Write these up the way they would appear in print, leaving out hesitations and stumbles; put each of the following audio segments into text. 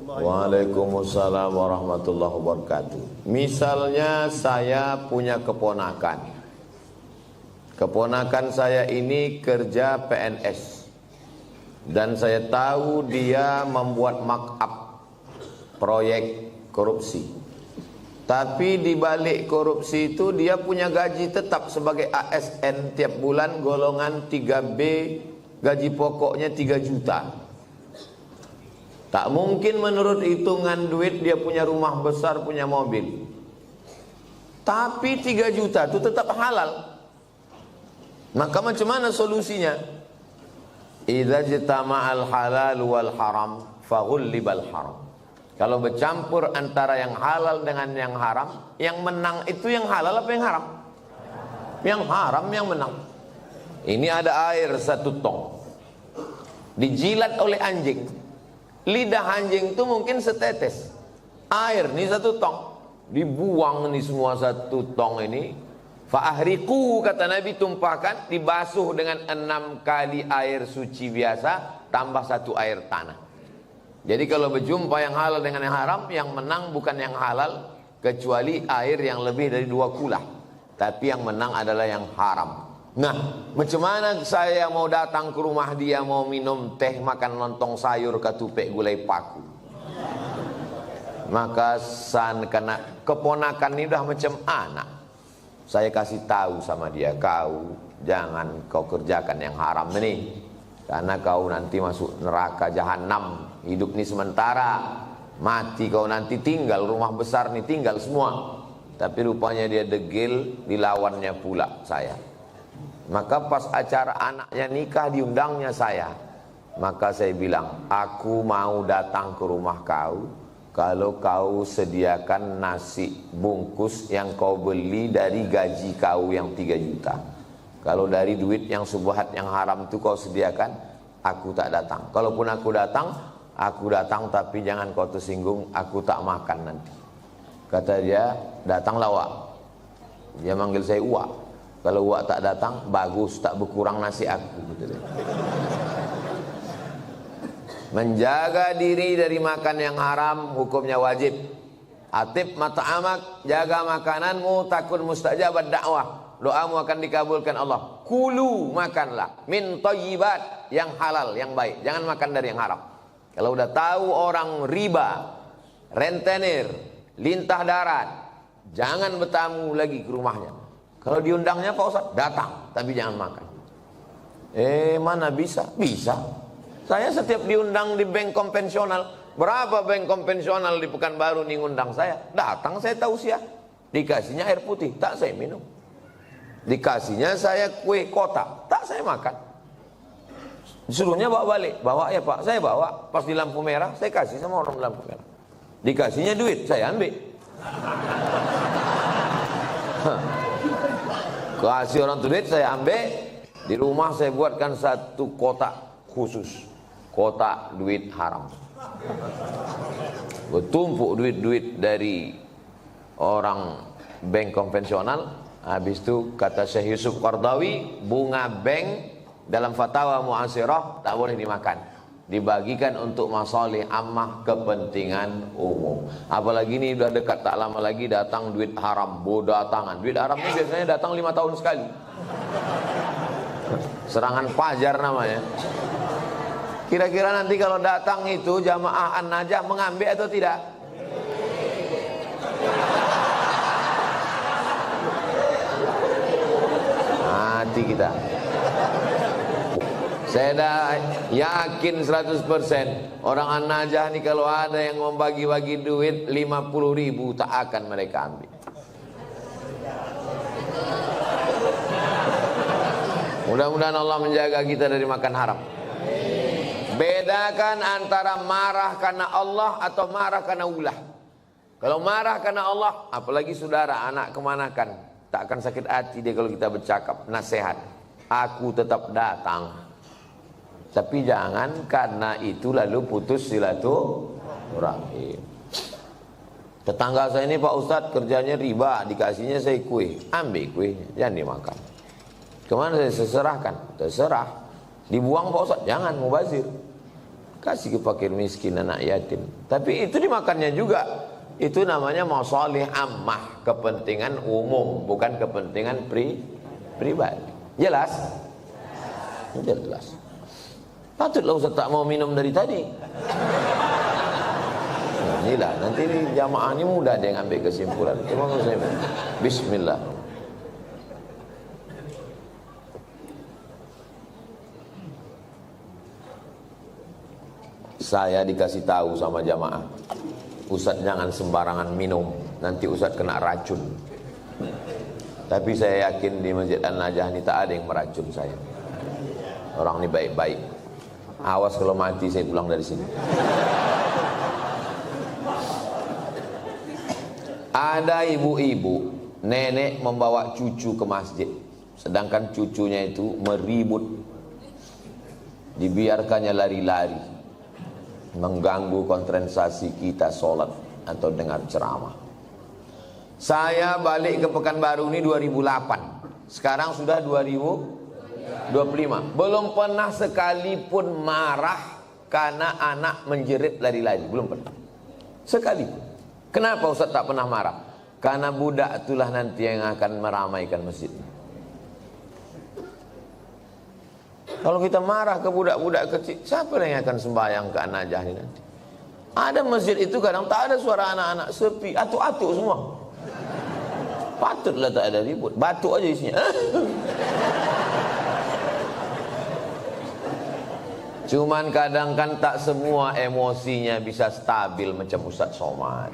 Waalaikumsalam warahmatullahi wabarakatuh. Misalnya saya punya keponakan. Keponakan saya ini kerja PNS. Dan saya tahu dia membuat markup proyek korupsi. Tapi di balik korupsi itu dia punya gaji tetap sebagai ASN tiap bulan golongan 3B, gaji pokoknya 3 juta. Tak mungkin menurut hitungan duit dia punya rumah besar, punya mobil. Tapi 3 juta itu tetap halal. Maka macam mana solusinya? Idza jitama'al halal wal haram faghullibal haram. Kalau bercampur antara yang halal dengan yang haram, yang menang itu yang halal apa yang haram? Yang haram yang menang. Ini ada air 1 tong. Dijilat oleh anjing. Lidah anjing itu mungkin setetes. Air nih 1 tong. Dibuang nih semua 1 tong ini. Fa'ahriku, kata Nabi, tumpahkan, dibasuh dengan 6 kali air suci biasa, tambah 1 air tanah. Jadi kalau berjumpa yang halal dengan yang haram, yang menang bukan yang halal, kecuali air yang lebih dari 2 kulah. Tapi yang menang adalah yang haram. Nah, macam mana saya mau datang ke rumah dia, mau minum teh, makan lontong sayur, ketupek gulai paku? Maka karena keponakan ini udah macam anak, saya kasih tahu sama dia, kau jangan kau kerjakan yang haram ini, karena kau nanti masuk neraka jahanam. Hidup ini sementara, mati kau nanti tinggal, rumah besar nih tinggal semua. Tapi rupanya dia degil, dilawannya pula saya. Maka pas acara anaknya nikah, diundangnya saya. Maka saya bilang, aku mau datang ke rumah kau kalau kau sediakan nasi bungkus yang kau beli dari gaji kau yang 3 juta. Kalau dari duit yang subhat yang haram itu kau sediakan, aku tak datang. Kalaupun aku datang tapi jangan kau tersinggung, aku tak makan nanti. Kata dia, datanglah Wak. Dia manggil saya Wak. Kalau Wak tak datang, bagus, tak berkurang nasi aku. Gitu. Menjaga diri dari makan yang haram hukumnya wajib. Atib mata'amak, jaga makananmu, takun mustajabat dakwah, doamu akan dikabulkan Allah. Kulu, makanlah min thayyibat, yang halal, yang baik. Jangan makan dari yang haram. Kalau udah tahu orang riba, rentenir, lintah darat, jangan bertamu lagi ke rumahnya. Kalau diundangnya Pak Ustaz, datang, tapi jangan makan. Mana bisa? Bisa. Saya setiap diundang di bank konvensional, berapa bank konvensional di Pekanbaru nih ngundang saya, datang saya tausiah. Dikasihnya air putih, tak saya minum. Dikasihnya saya kue kotak, tak saya makan. Disuruhnya bawa balik, bawa ya Pak, saya bawa. Pas di lampu merah, saya kasih sama orang di lampu merah. Dikasihnya duit, saya ambil. Kasih orang duit, saya ambil. Di rumah saya buatkan 1 kotak khusus, kotak duit haram. Bertumpuk duit-duit dari orang bank konvensional. Habis itu kata Syekh Yusuf Qardawi, bunga bank dalam fatwa mu'asirah tak boleh dimakan, dibagikan untuk masalih ammah, kepentingan umum. Apalagi ini udah dekat, tak lama lagi datang duit haram, datangan. Duit haram ini biasanya datang 5 tahun sekali. Serangan fajar namanya. Kira-kira nanti kalau datang itu jamaah An-Najah mengambil atau tidak? Hati kita. Saya dah yakin 100% orang An-Najah nih kalau ada yang membagi-bagi duit 50.000 tak akan mereka ambil. Mudah-mudahan Allah menjaga kita dari makan haram. Bedakan antara marah karena Allah atau marah karena ulah. Kalau marah karena Allah, apalagi saudara, anak kemanakan, tak akan sakit hati dia kalau kita bercakap nasihat. Aku tetap datang. Tapi jangan karena itu lalu putus silaturahim. Tetangga saya ini Pak Ustadz kerjanya riba, dikasihnya saya kue, ambil kuenya, jangan dimakan. Kemana saya serahkan? Terserah. Dibuang Pak Ustadz, jangan mubazir. kasih ke fakir miskin, anak yatim. Tapi itu dimakannya juga. Itu namanya masalih ammah, kepentingan umum, bukan kepentingan pribadi. Jelas? Jelas. Patutlah Ustaz tak mau minum dari tadi. Nah, inilah, nanti ini jamaah ini mudah dia ngambil kesimpulan. Cuma saya Bismillah. Saya dikasih tahu sama jamaah, Ustaz jangan sembarangan minum, nanti Ustaz kena racun. Tapi saya yakin di Masjid An-Najah ini tak ada yang meracun saya. Orang ini baik-baik. Awas kalau mati saya pulang dari sini. Ada ibu-ibu, nenek membawa cucu ke masjid, sedangkan cucunya itu meribut, dibiarkannya lari-lari, mengganggu konsentrasi kita sholat atau dengar ceramah. Saya balik ke Pekanbaru ini 2008, sekarang sudah 2025. Belum pernah sekalipun marah karena anak menjerit lari-lari, belum pernah sekalipun. Kenapa Ustaz tak pernah marah? Karena budak itulah nanti yang akan meramaikan masjid. Kalau kita marah ke budak-budak kecil, siapa yang akan sembahyang ke An-Najah ini nanti? Ada masjid itu kadang tak ada suara anak-anak, sepi, atuk-atuk semua. Patutlah tak ada ribut, batuk aja isinya. Cuman kadang kan tak semua emosinya bisa stabil macam Ustaz Somad.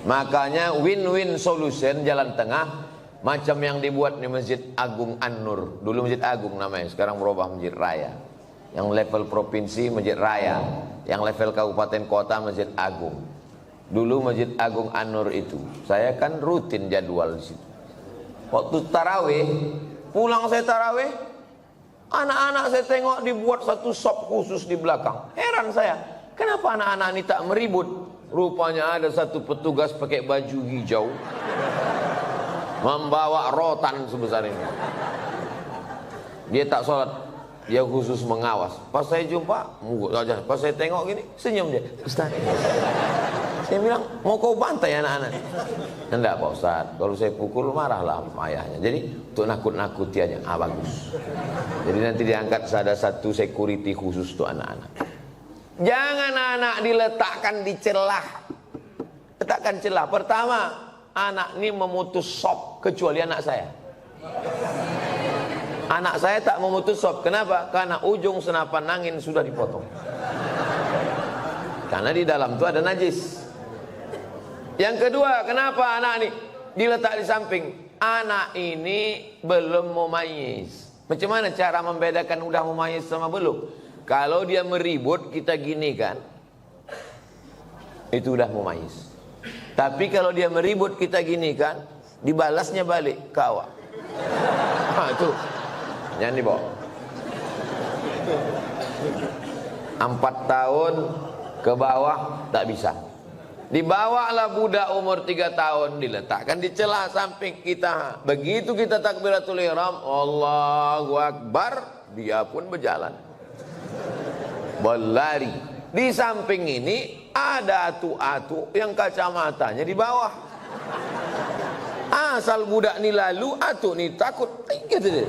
Makanya win-win solution, jalan tengah, macam yang dibuat di Masjid Agung An-Nur. Dulu Masjid Agung namanya, sekarang berubah Masjid Raya. Yang level provinsi Masjid Raya, yang level kabupaten kota Masjid Agung. Dulu Masjid Agung An-Nur itu, saya kan rutin jadwal di situ. Waktu tarawih, pulang saya tarawih, anak-anak saya tengok dibuat satu sop khusus di belakang. Heran saya, kenapa anak-anak ini tak meribut? Rupanya ada satu petugas pakai baju hijau, membawa rotan sebesar ini. Dia tak sholat, dia khusus mengawas. Pas saya jumpa, pas saya tengok gini, senyum dia. Ustaz, saya bilang, mau kau bantai anak-anak? Enggak Pak Ustaz, kalau saya pukul marahlah ayahnya. Jadi untuk nakut-nakuti aja. Bagus. Jadi nanti diangkat ada satu security khusus untuk anak-anak. Jangan anak diletakkan di celah. Letakkan celah. Pertama, anak ini memutus sop, kecuali anak saya. Anak saya tak memutus sop. Kenapa? Karena ujung senapan angin sudah dipotong. Karena di dalam itu ada najis. Yang kedua, kenapa anak ini diletak di samping? Anak ini belum mumayyiz. Macam mana cara membedakan udah mumayyiz sama belum? Kalau dia meribut, kita gini kan, itu udah mumayyiz. Tapi kalau dia meribut, kita gini kan, dibalasnya balik ke awak. Itu jangan dibawa. 4 tahun ke bawah tak bisa. Dibawalah budak umur 3 tahun, diletakkan di celah samping kita. Begitu kita takbiratul ihram, Allahu Akbar, dia pun berjalan, berlari. Di samping ini ada atu-atu yang kacamatanya di bawah. Asal budak ni lalu, atu ni takut. Kata dia.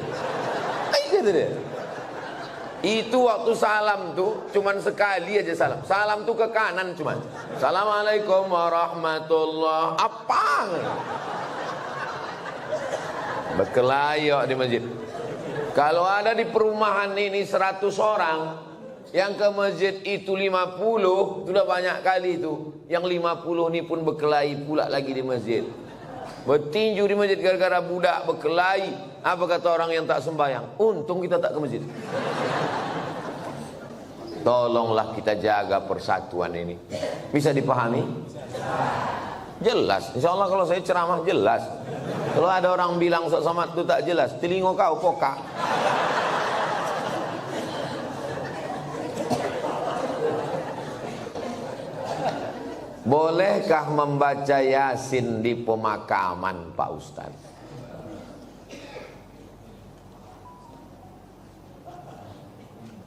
Itu waktu salam tuh cuman sekali aja salam. Salam tuh ke kanan cuman. Assalamualaikum warahmatullahi. Apa? Berkelayok di masjid. Kalau ada di perumahan ini 100 orang, yang ke masjid itu 50, sudah banyak kali itu. Yang 50 ini pun berkelahi pula lagi di masjid. Bertinju di masjid gara-gara budak berkelahi. Apa kata orang yang tak sembahyang? Untung kita tak ke masjid. Tolonglah kita jaga persatuan ini. Bisa dipahami? Jelas. Insya Allah kalau saya ceramah jelas. Kalau ada orang bilang Ustaz Somad itu tak jelas, telinga kau pokak. Bolehkah membaca Yasin di pemakaman Pak Ustaz?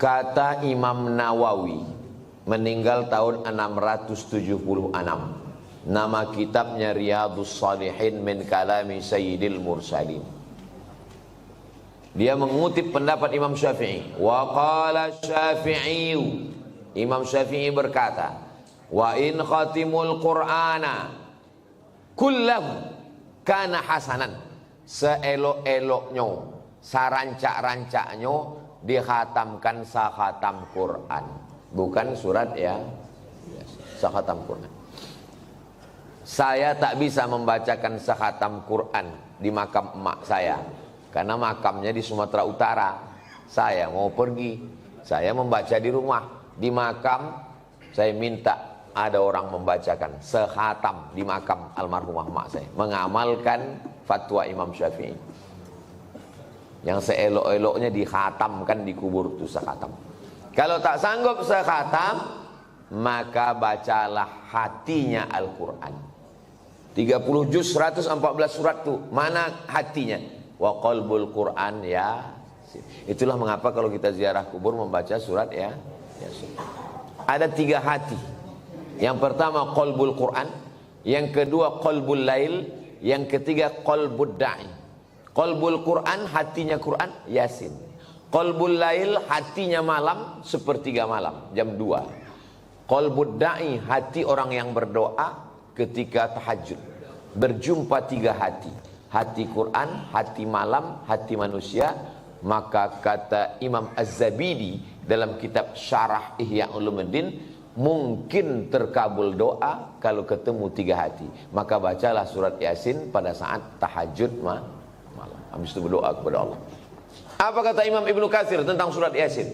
Kata Imam Nawawi, meninggal tahun 676. Nama kitabnya Riyadhus Shalihin min kalami Sayyidil Mursalin. Dia mengutip pendapat Imam Syafi'i. Wa qala Syafi'i, Imam Syafi'i berkata, wa in khatimul Qur'ana kullahu kana hasanan. Seelok-eloknya, sarancak-rancaknya dikhatamkan sakhatam Quran. Bukan surat ya, sakhatam Quran. Saya tak bisa membacakan sakhatam Quran di makam emak saya, karena makamnya di Sumatera Utara. Saya mau pergi, saya membaca di rumah. Di makam saya minta ada orang membacakan sekhatam di makam almarhumah emak saya, mengamalkan fatwa Imam Syafi'i yang seelok-eloknya dikhatamkan di kubur itu sekhatam. Kalau tak sanggup sekhatam, maka bacalah hatinya Al-Quran. 30 juz 114 surat tuh, mana hatinya? Wa qalbul Quran ya. Itulah mengapa kalau kita ziarah kubur membaca surat ya. Ada 3 hati. Yang pertama qalbul Quran, yang kedua qalbul lail, yang ketiga qalbud da'i. Qalbul Quran, hatinya Quran, Yasin. Qalbul lail, hatinya malam, sepertiga malam, jam 2. Qalbud da'i, hati orang yang berdoa ketika tahajud. Berjumpa 3 hati. Hati Quran, hati malam, hati manusia. Maka kata Imam Az-Zabidi dalam kitab Syarah Ihya Ulumuddin, mungkin terkabul doa kalau ketemu 3 hati. Maka bacalah surat Yasin pada saat tahajud malam. Habis itu berdoa kepada Allah. Apa kata Imam Ibnu Katsir tentang surat Yasin?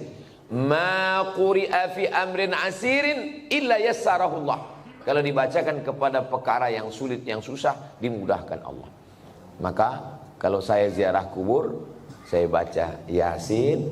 Ma quri'a fi amrin asirin illa yassarahullah. Kalau dibacakan kepada perkara yang sulit, yang susah, dimudahkan Allah. Maka kalau saya ziarah kubur, saya baca Yasin,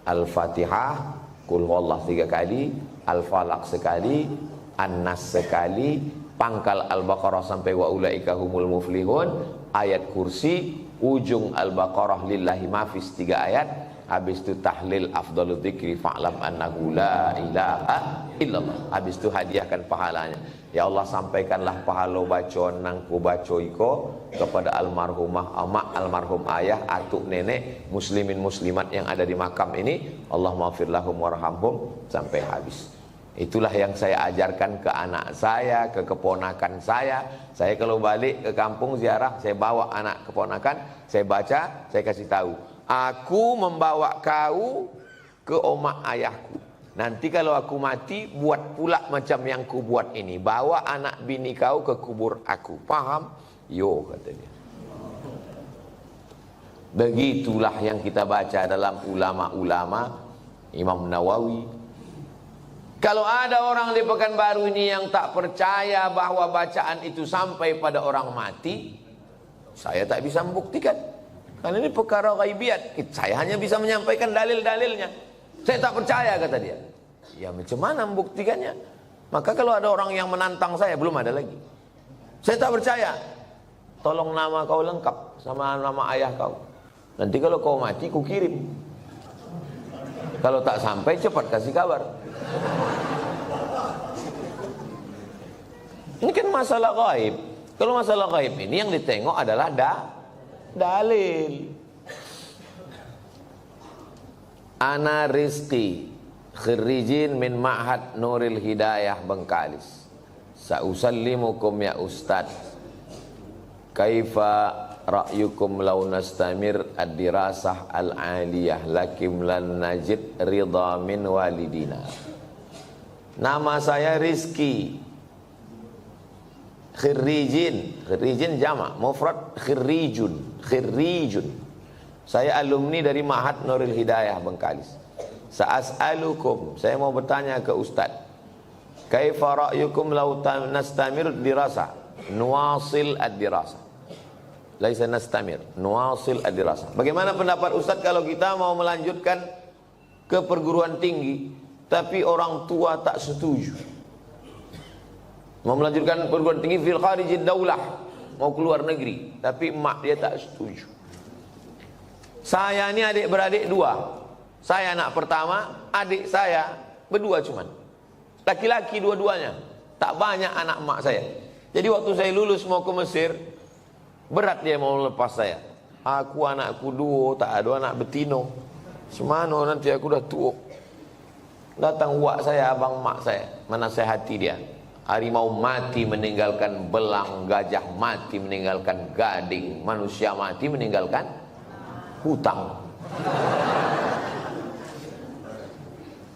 Al-Fatihah, Qul huwallah 3 kali, Al-Falaq sekali, An-Nas sekali, pangkal Al-Baqarah sampai wa ulaika humul muflihun, ayat kursi, ujung Al-Baqarah lillahi mafis 3 ayat. Habis itu tahlil afdalul dzikri fa'lam annahu la ilaha illallah. Habis itu hadiahkan pahalanya. Ya Allah, sampaikanlah pahala bacaan nang ku baca iko kepada almarhumah emak, almarhum ayah, atuk nenek, muslimin muslimat yang ada di makam ini. Allahumma ighfir lahum warhamhum sampai habis. Itulah yang saya ajarkan ke anak saya, ke keponakan saya. Saya kalau balik ke kampung ziarah, saya bawa anak keponakan, saya baca, saya kasih tahu. Aku membawa kau ke omak ayahku. Nanti kalau aku mati, buat pula macam yang ku buat ini. Bawa anak bini kau ke kubur aku. Paham? Yo, kata dia. Begitulah yang kita baca dalam ulama-ulama Imam Nawawi. Kalau ada orang di Pekanbaru ini yang tak percaya bahwa bacaan itu sampai pada orang mati, saya tak bisa membuktikan. Karena ini perkara ghaibiyat. Saya hanya bisa menyampaikan dalil-dalilnya. Saya tak percaya, kata dia. Ya macam mana membuktikannya? Maka kalau ada orang yang menantang saya, belum ada lagi. Saya tak percaya. Tolong nama kau lengkap sama nama ayah kau. Nanti kalau kau mati, ku kirim. Kalau tak sampai, cepat kasih kabar. Ini kan masalah gaib. Kalau masalah gaib ini yang ditengok adalah dalil. Ana Rizki, khirijin min Ma'had Nuril Hidayah Bengkalis. Sa'usallimukum ya Ustaz, kaifa ra'yukum law nastamir ad-dirasah al-aliyah lakim lan najid ridha min walidina. Nama saya Rizki. Khirijin jamak, mufrad khirijun. Saya alumni dari Ma'had Nuril Hidayah Bengkalis. Sa'as'alukum, saya mau bertanya ke Ustaz, kaifa ra'yukum law nastamir dirasa, nuwasil ad-dirasa. Laisa nastamir, nuwasil ad-dirasa. Bagaimana pendapat Ustaz kalau kita mau melanjutkan ke perguruan tinggi tapi orang tua tak setuju? Mau melanjutkan perguruan tinggi fil kharijid daulah, mau keluar negeri, tapi emak dia tak setuju. Saya ini adik-beradik 2. Saya anak pertama, adik saya berdua cuman. Laki-laki dua-duanya. Tak banyak anak emak saya. Jadi waktu saya lulus mau ke Mesir, berat dia mau lepas saya. Aku anakku dua, tak ada anak betino. Semana nanti aku dah tua. Datang uak saya, abang mak saya, menasehati dia. Harimau mati meninggalkan belang, gajah mati meninggalkan gading, manusia mati meninggalkan hutang.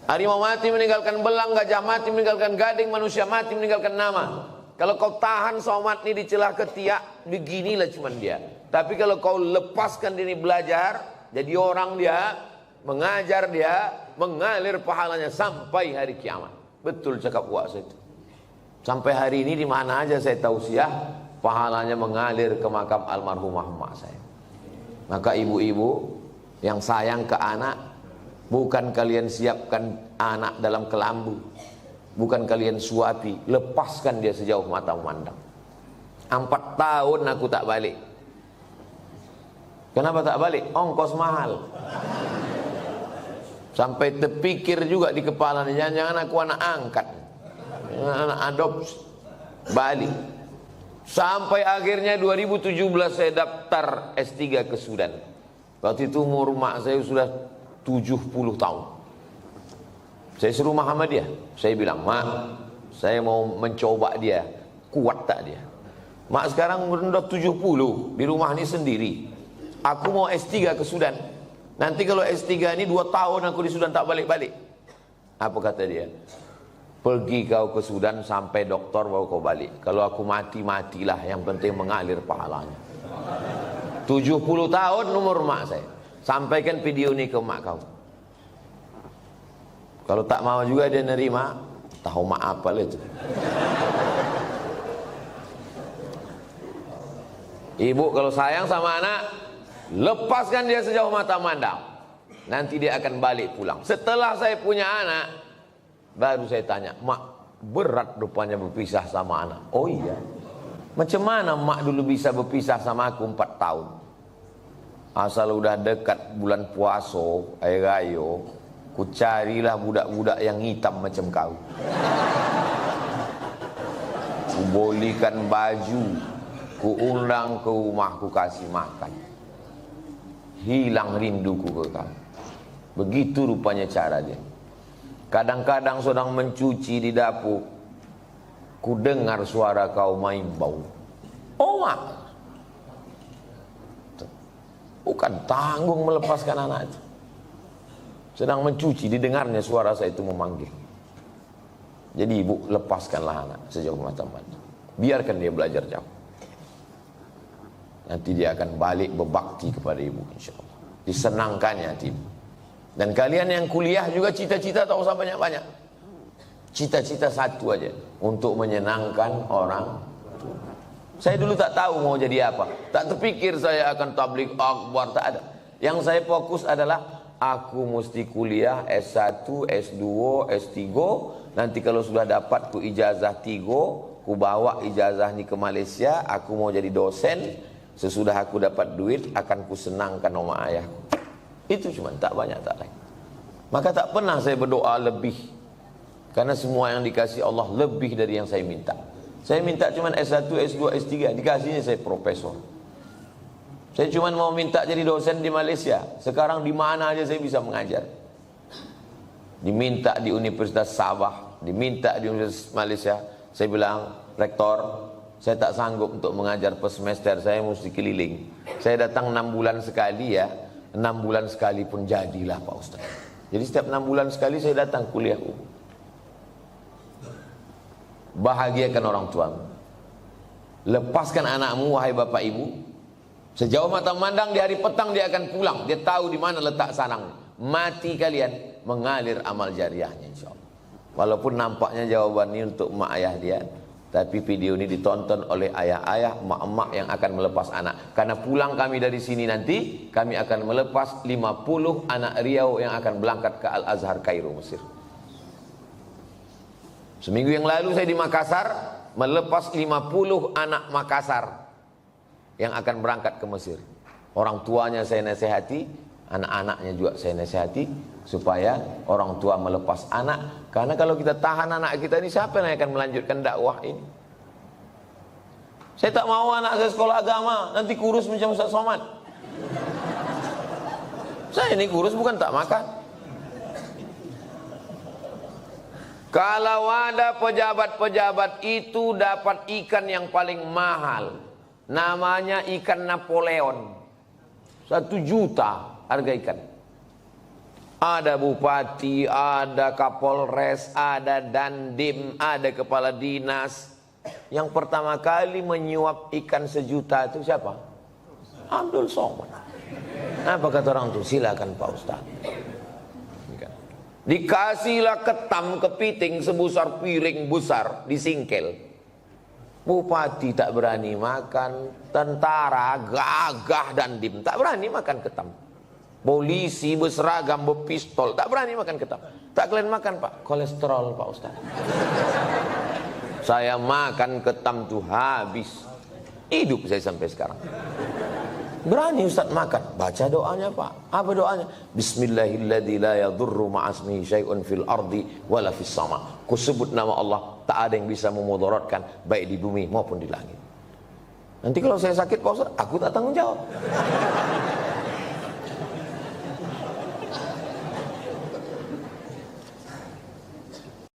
Harimau mati meninggalkan belang, gajah mati meninggalkan gading, manusia mati meninggalkan nama. Kalau kau tahan somat ini di celah ketiak, beginilah cuman dia. Tapi kalau kau lepaskan diri belajar, jadi orang dia, mengajar dia, mengalir pahalanya sampai hari kiamat. Betul cakap uak saya itu. Sampai hari ini di mana aja saya tausiah, pahalanya mengalir ke makam almarhumah emak saya. Maka ibu-ibu yang sayang ke anak, bukan kalian siapkan anak dalam kelambu, bukan kalian suapi, lepaskan dia sejauh mata memandang. 4 tahun aku tak balik. Kenapa tak balik? Ongkos mahal. Sampai terpikir juga di kepala, jangan-jangan aku anak angkat, anak adopsi, balik. Sampai akhirnya 2017 saya daftar S3 ke Sudan. Waktu itu umur mak saya sudah 70 tahun. Saya suruh Muhammadiyah. Saya bilang, mak, saya mau mencoba dia, kuat tak dia? Mak sekarang udah 70, di rumah ini sendiri. Aku mau S3 ke Sudan. Nanti kalau S3 ini 2 tahun aku di Sudan tak balik-balik. Apa kata dia? Pergi kau ke Sudan sampai doktor baru kau balik. Kalau aku mati, matilah, yang penting mengalir pahalanya. 70 tahun umur mak saya. Sampaikan video ini ke mak kau. Kalau tak mau juga dia nerima, tahu mak apa lah itu. Ibu kalau sayang sama anak, lepaskan dia sejauh mata mandang. Nanti dia akan balik pulang. Setelah saya punya anak, baru saya tanya, mak, berat rupanya berpisah sama anak. Oh iya. Macam mana mak dulu bisa berpisah sama aku 4 tahun? Asal udah dekat bulan puasa, air raya, ku carilah budak-budak yang hitam macam kau. Ku bolikan baju, ku undang ke rumah, ku kasih makan. Hilang rinduku ke kau. Begitu rupanya cara dia. Kadang-kadang sedang mencuci di dapur, ku dengar suara kau main bau. Oh mak, bukan tanggung melepaskan anak itu. Sedang mencuci, didengarnya suara saya itu memanggil. Jadi ibu, lepaskanlah anak sejauh mata mandang. Biarkan dia belajar jauh. Nanti dia akan balik berbakti kepada ibu, insyaAllah. Disenangkannya hati ibu. Dan kalian yang kuliah juga cita-cita tak usah banyak-banyak. Cita-cita satu aja, untuk menyenangkan orang tua. Saya dulu tak tahu mau jadi apa. Tak terpikir saya akan tabligh akbar, tak ada. Yang saya fokus adalah aku mesti kuliah S1, S2, S3. Nanti kalau sudah dapat ku ijazah 3, ku bawa ijazah ni ke Malaysia, aku mau jadi dosen. Sesudah aku dapat duit, akan ku senangkan oma ayahku. Itu cuma, tak banyak, tak lain. Maka tak pernah saya berdoa lebih. Karena semua yang dikasih Allah lebih dari yang saya minta. Saya minta cuma S1, S2, S3, dikasihnya saya profesor. Saya cuma mau minta jadi dosen di Malaysia. Sekarang di mana aja saya bisa mengajar. Diminta di Universitas Sabah, diminta di Universitas Malaysia. Saya bilang, rektor, saya tak sanggup untuk mengajar per semester, saya mesti keliling. Saya datang 6 bulan sekali ya. 6 bulan sekali pun jadilah Pak Ustaz. Jadi setiap 6 bulan sekali saya datang kuliah. Bahagiakan orang tuamu. Lepaskan anakmu, wahai bapak ibu. Sejauh mata memandang, di hari petang dia akan pulang. Dia tahu di mana letak sarang. Mati kalian, mengalir amal jariahnya insyaAllah. Walaupun nampaknya jawaban ini untuk mak ayah dia, tapi video ini ditonton oleh ayah-ayah, mak-mak yang akan melepas anak. Karena pulang kami dari sini nanti, kami akan melepas 50 anak Riau yang akan berangkat ke Al-Azhar Kairo, Mesir. Seminggu yang lalu saya di Makassar, melepas 50 anak Makassar yang akan berangkat ke Mesir. Orang tuanya saya nasihati, Anak-anaknya juga saya nasihati supaya orang tua melepas anak, karena kalau kita tahan anak kita ini, siapa yang akan melanjutkan dakwah ini? Saya tak mau anak saya sekolah agama nanti kurus macam Ustaz Somad. Saya ini kurus bukan tak makan. Kalau ada pejabat-pejabat itu dapat ikan yang paling mahal, namanya ikan Napoleon, 1 juta harga ikan. Ada bupati, ada kapolres, ada dandim, ada kepala dinas. Yang pertama kali menyuap ikan 1 juta itu siapa? Abdul Somad. Apa kata orang itu? Silakan Pak Ustaz. Dikasihlah ketam kepiting sebesar piring besar, disingkel. Bupati tak berani makan, tentara gagah dandim tak berani makan ketam. Polisi berseragam berpistol tak berani makan ketam. Tak kalian makan Pak? Kolesterol Pak Ustaz. Saya makan ketam tuh habis. Hidup saya sampai sekarang. Berani Ustaz makan, baca doanya Pak. Apa doanya? Bismillahilladzi la yadurru ma'asmihi syai'un fil ardi wala fis sama. Ku sebut nama Allah, tak ada yang bisa memudaratkan baik di bumi maupun di langit. Nanti kalau saya sakit Pak Ustaz, aku tak tanggung jawab.